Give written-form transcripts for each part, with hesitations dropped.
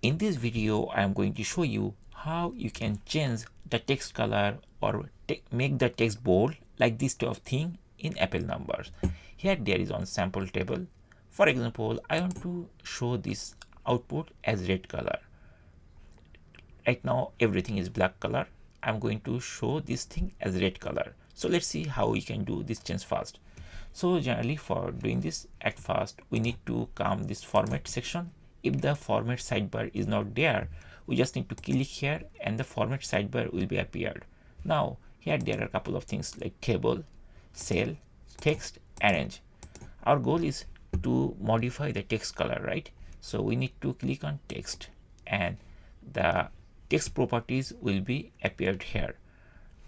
In this video, I am going to show you how you can change the text color or make the text bold like this type of thing in Apple numbers. Here there is one sample table. For example, I want to show this output as red color. Right now everything is black color. I'm going to show this thing as red color. So let's see how we can do this change fast. So generally for doing this, at first we need to come this format section. If the format sidebar is not there, we just need to click here and the format sidebar will be appeared. Now here there are a couple of things like table, cell, text, arrange. Our goal is to modify the text color, right? So we need to click on text and the text properties will be appeared here.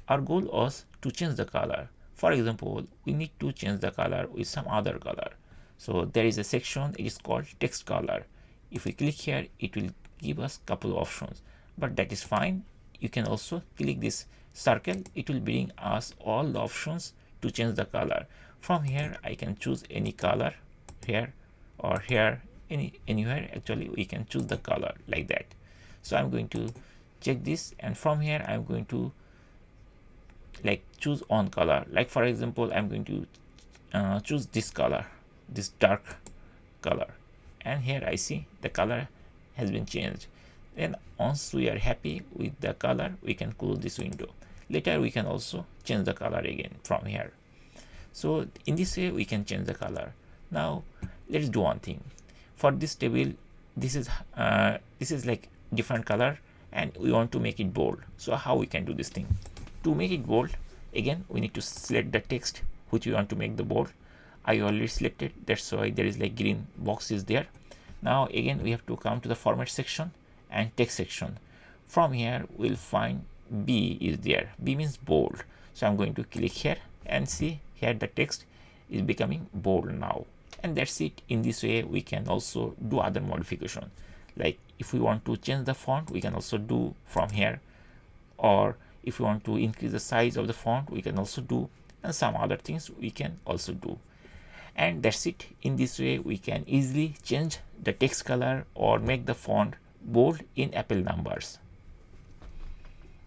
Our goal was to change the color. For example, we need to change the color with some other color. So there is a section, it is called text color. If we click here, it will give us couple of options, but that is fine. You can also click this circle, it will bring us all the options to change the color. From here I can choose any color here or here, anywhere actually we can choose the color like that. So I'm going to check this, and from here I'm going to like choose on color. Like for example, I'm going to choose this color, this dark color, and here I see the color has been changed. Then once we are happy with the color, we can close this window. Later we can also change the color again from here. So in this way we can change the color. Now let's do one thing. For this table, this is like different color and we want to make it bold. So how we can do this thing? To make it bold, again we need to select the text which we want to make the bold. I already selected, that's why there is like green box is there. Now again we have to come to the format section and text section. From here we'll find B is there. B means bold. So I'm going to click here and see here the text is becoming bold now. And that's it. In this way we can also do other modification. Like if we want to change the font, we can also do from here, or if we want to increase the size of the font, we can also do, and some other things we can also do. And that's it. In this way we can easily change the text color or make the font bold in Apple numbers.